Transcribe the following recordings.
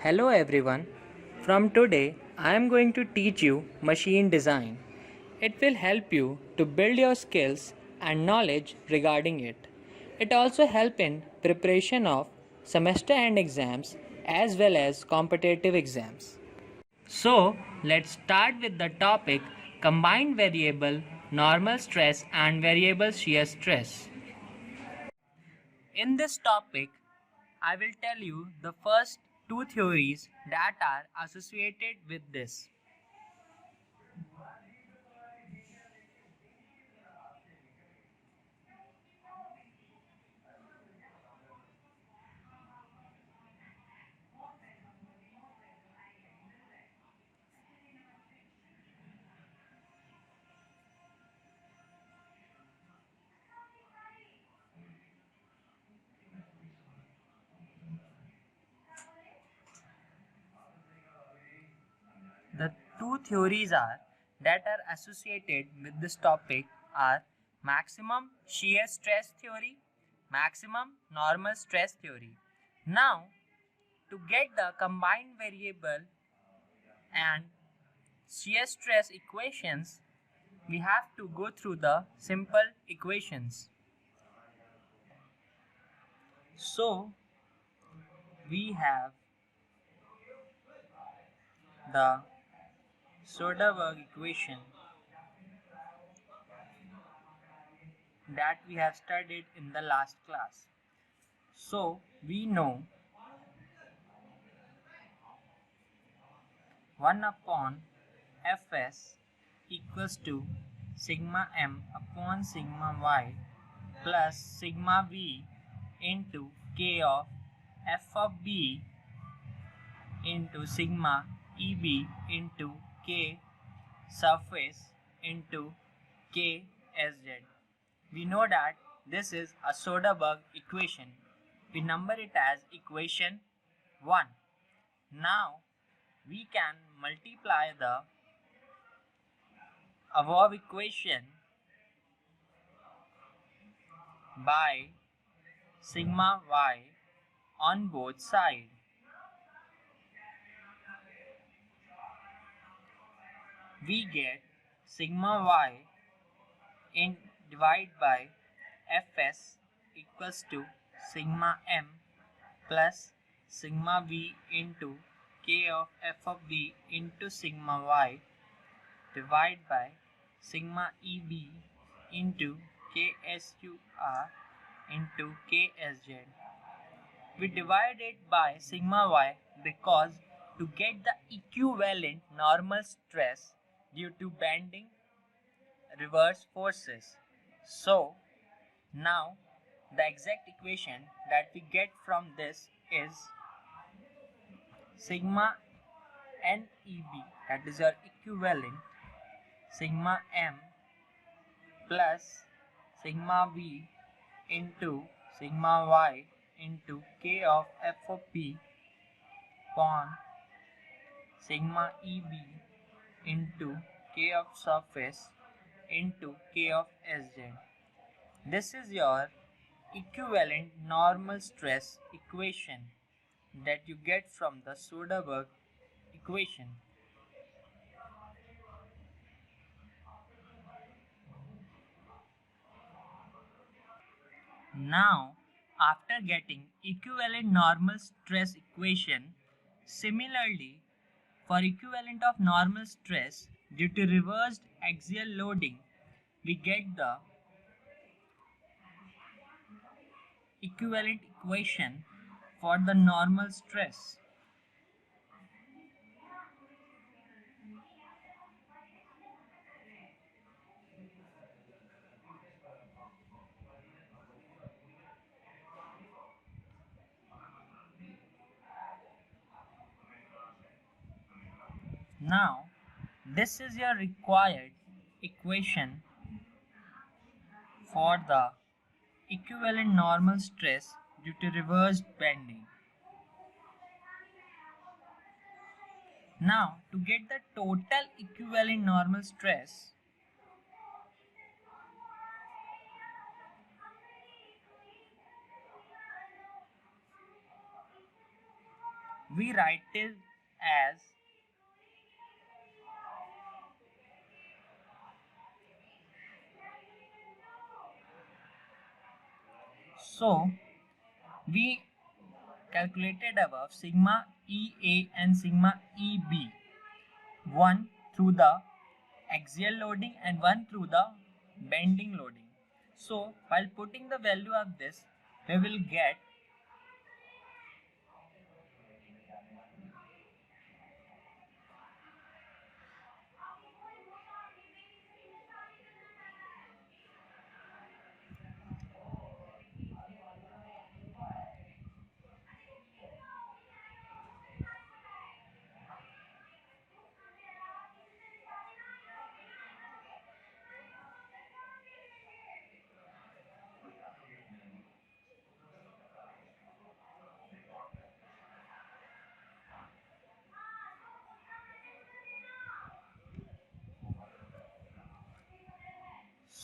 Hello everyone. From today, I am going to teach you machine design. It will help you to build your skills and knowledge regarding it. It also help in preparation of semester end exams as well as competitive exams. So, let's start with the topic combined variable normal stress and variable shear stress. In this topic, I will tell you the first two theories that are associated with this. The two theories that are associated with this topic are maximum shear stress theory, maximum normal stress theory. Now, to get the combined variable and shear stress equations, we have to go through the simple equations. So, we have the Soderberg equation that we have studied in the last class. So, we know 1 upon Fs equals to sigma m upon sigma y plus sigma v into k of f of b into sigma eb into k surface into k sz. We know that this is a Soderberg equation. We number it as equation 1. Now we can multiply the above equation by sigma y on both sides. We get sigma y in divided by fs equals to sigma m plus sigma v into k of f of b into sigma y divided by sigma eb into ksur into ksz. We divide it by sigma y because to get the equivalent normal stress due to bending reverse forces. So now the exact equation that we get from this is sigma neb, that is your equivalent, sigma m plus sigma v into sigma y into k of f of p upon sigma eb into k of surface into k of sz. This is your equivalent normal stress equation that you get from the Soderberg equation. Now, after getting equivalent normal stress equation, similarly, for equivalent of normal stress due to reversed axial loading, we get the equivalent equation for the normal stress. Now, this is your required equation for the equivalent normal stress due to reversed bending. Now, to get the total equivalent normal stress, we write it as so we calculated above sigma EA and sigma EB, one through the axial loading and one through the bending loading. So while putting the value of this, we will get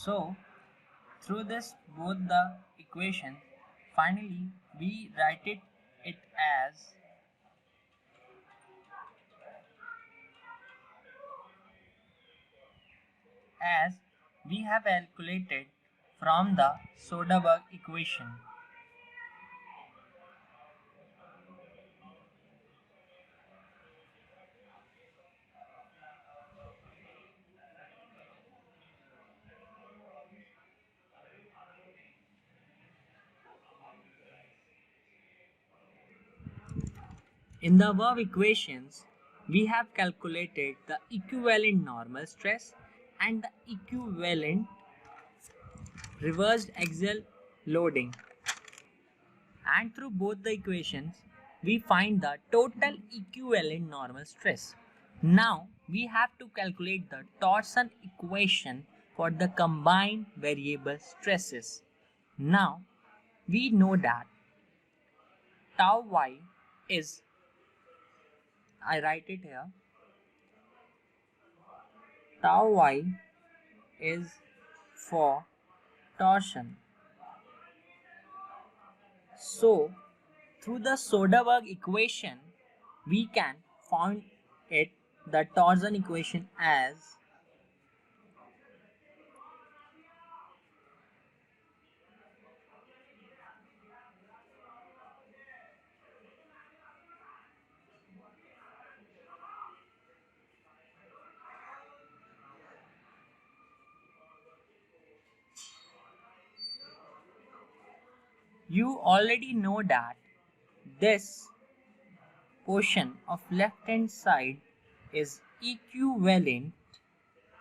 so through this both the equation, finally we write it as we have calculated from the Soderberg equation. In the above equations, we have calculated the equivalent normal stress and the equivalent reversed axial loading. And through both the equations, we find the total equivalent normal stress. Now, we have to calculate the torsion equation for the combined variable stresses. Now, we know that tau y is, I write it here, tau y is for torsion. So, through the Soderberg equation, we can find it the torsion equation as you already know that this portion of left hand side is equivalent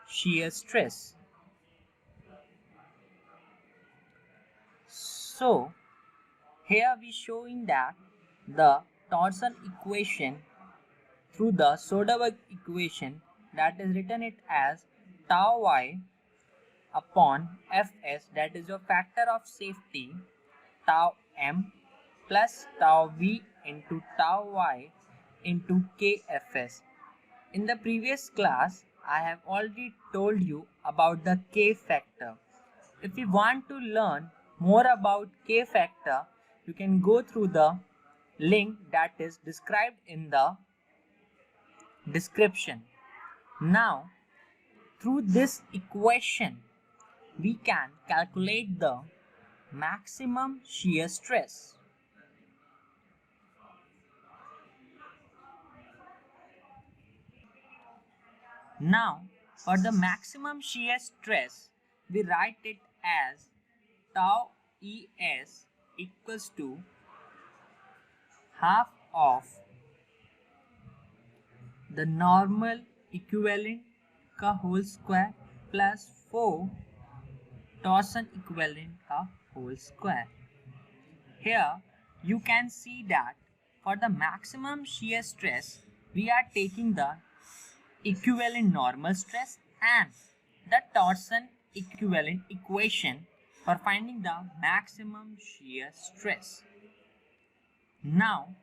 shear stress. So here we showing that the torsion equation through the Soderberg equation, that is written it as tau y upon Fs, that is your factor of safety, tau m plus tau v into tau y into kfs. In the previous class, I have already told you about the k factor. If you want to learn more about k factor, you can go through the link that is described in the description. Now, through this equation, we can calculate the maximum shear stress. Now, for the maximum shear stress, we write it as tau Es equals to half of the normal equivalent का whole square plus 4 torsion equivalent का whole square. Here you can see that for the maximum shear stress, we are taking the equivalent normal stress and the torsion equivalent equation for finding the maximum shear stress. Now,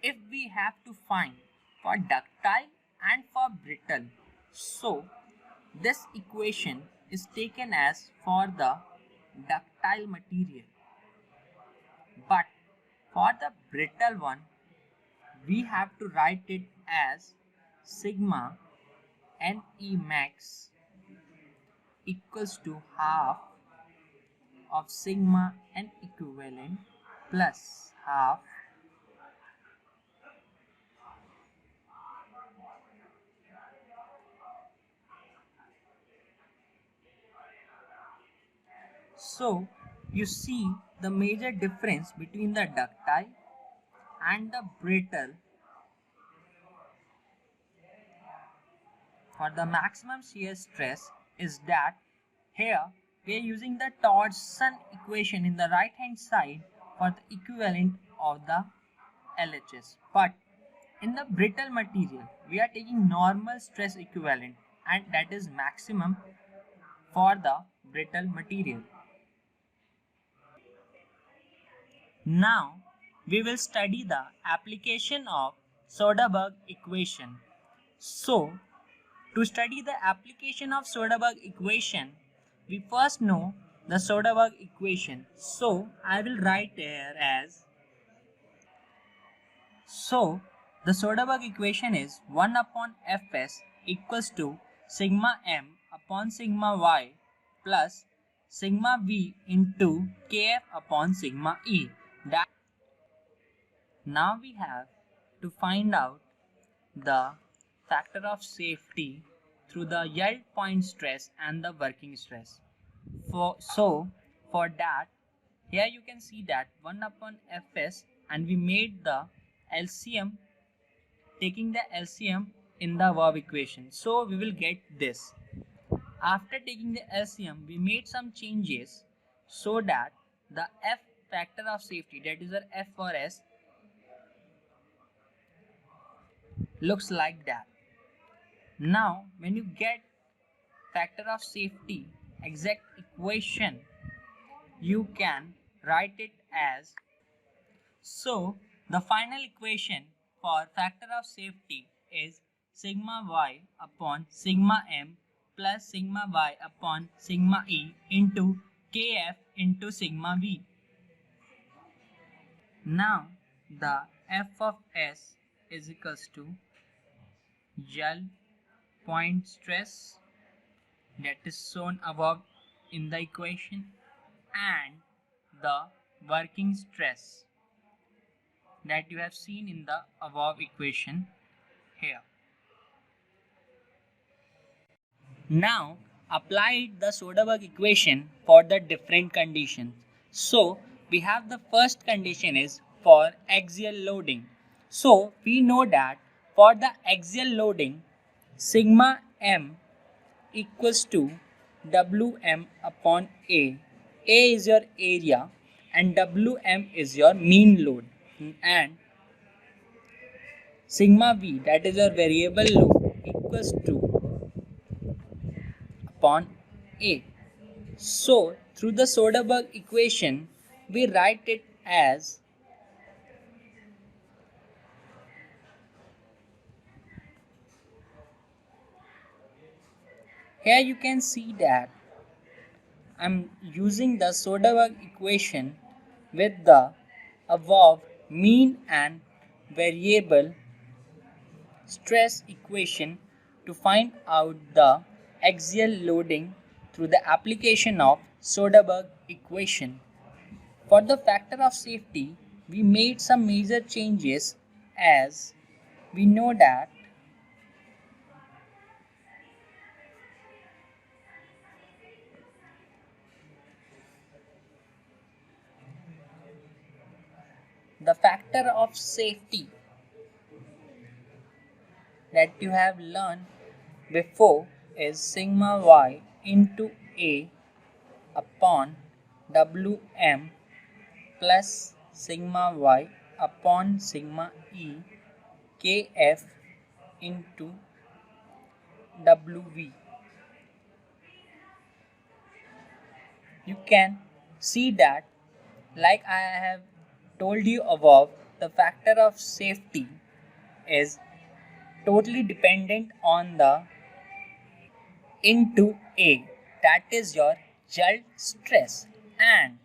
if we have to find for ductile and for brittle, so this equation is taken as for the ductile material, but for the brittle one, we have to write it as sigma Ne max equals to half of sigma N equivalent plus half So, you see the major difference between the ductile and the brittle. For the maximum shear stress is that here we are using the torsion equation in the right hand side for the equivalent of the LHS. But in the brittle material, we are taking normal stress equivalent, and that is maximum for the brittle material. Now, we will study the application of Soderberg equation. So, to study the application of Soderberg equation, we first know the Soderberg equation. So, I will write here as the Soderberg equation is 1 upon Fs equals to sigma m upon sigma y plus sigma v into kf upon sigma e. Now we have to find out the factor of safety through the yield point stress and the working stress. For that, here you can see that 1 upon Fs, and we made the LCM, taking the LCM in the above equation. So we will get this. After taking the LCM, we made some changes so that the F factor of safety, that is our F for S, looks like that. Now, when you get factor of safety exact equation, you can write it as the final equation for factor of safety is sigma y upon sigma m plus sigma y upon sigma e into kf into sigma v. Now the F of S is equals to yield point stress, that is shown above in the equation, and the working stress that you have seen in the above equation here. Now apply the Soderberg equation for the different conditions. So we have the first condition is for axial loading. So we know that for the axial loading, sigma m equals to Wm upon A. A is your area and Wm is your mean load, and sigma V, that is your variable load, equals to upon A. So through the Soderberg equation, we write it as here you can see that I'm using the Soderberg equation with the above mean and variable stress equation to find out the axial loading through the application of Soderberg equation. For the factor of safety, we made some major changes, as we know that the factor of safety that you have learned before is sigma y into A upon Wm plus sigma y upon sigma E kf into Wv. You can see that, like I have told you above, the factor of safety is totally dependent on the into A, that is your yield stress, and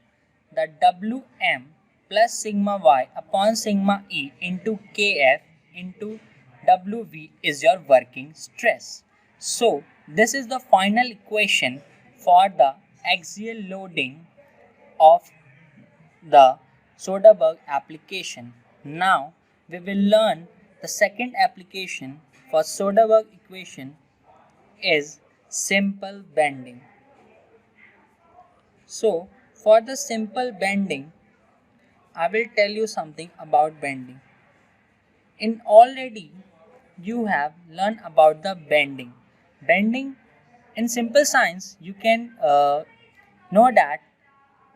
the Wm plus sigma y upon sigma E into Kf into Wv is your working stress. So this is the final equation for the axial loading of the Soderberg application. Now we will learn the second application for Soderberg equation is simple bending. So for the simple bending, I will tell you something about bending. In already you have learned about the bending. Bending in simple science you can know that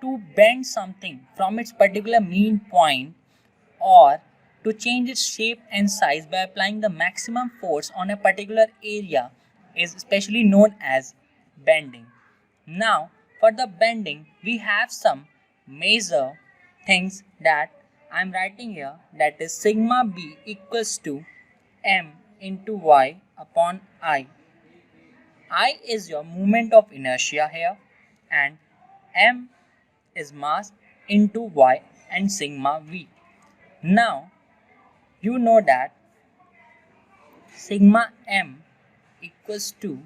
to bend something from its particular mean point or to change its shape and size by applying the maximum force on a particular area is especially known as bending. Now for the bending we have some major things that I am writing here, that is sigma b equals to m into y upon I. I is your moment of inertia here and m is mass into y and sigma v. Now you know that sigma m equals to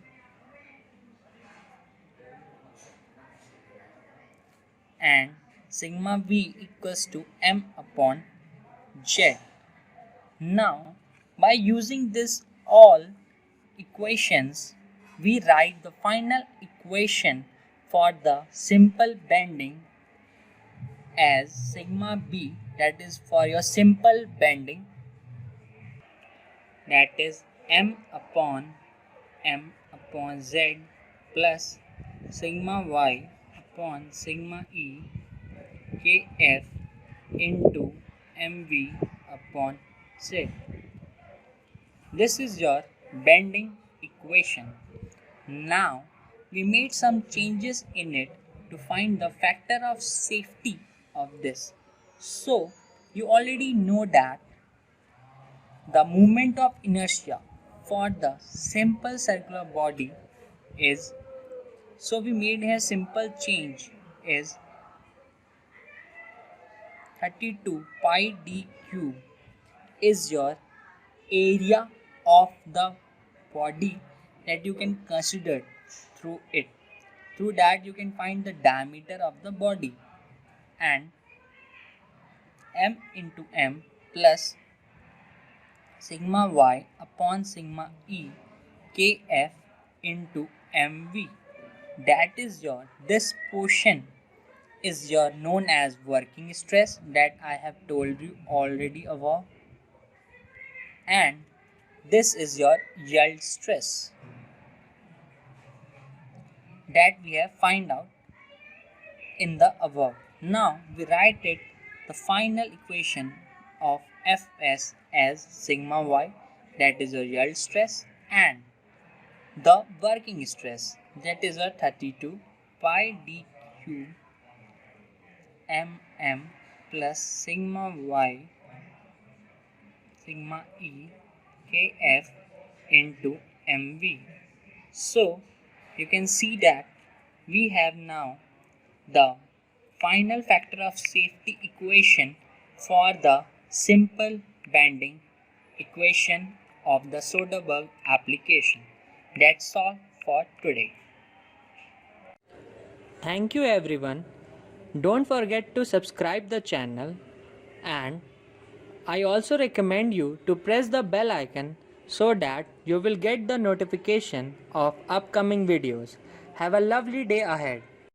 and sigma v equals to m upon z. Now by using this all equations we write the final equation for the simple bending as sigma b, that is for your simple bending, that is m upon z plus sigma y upon sigma e kf into mv upon z. This is your bending equation. Now we made some changes in it to find the factor of safety of this. So you already know that the moment of inertia for the simple circular body is, so we made a simple change is 32 pi d cube is your area of the body that you can consider through it. Through that you can find the diameter of the body, and m into m plus sigma y upon sigma e kf into mv. That is your, this portion is your known as working stress that I have told you already above, and this is your yield stress that we have find out in the above. Now we write it the final equation of Fs as sigma y, that is your yield stress, and the working stress, that is a 32 pi d cube mm plus sigma y sigma e kf into mv. So you can see that we have now the final factor of safety equation for the simple bending equation of the Soderberg application. That's all for today. Thank you everyone. Don't forget to subscribe the channel, and I also recommend you to press the bell icon so that you will get the notification of upcoming videos. Have a lovely day ahead.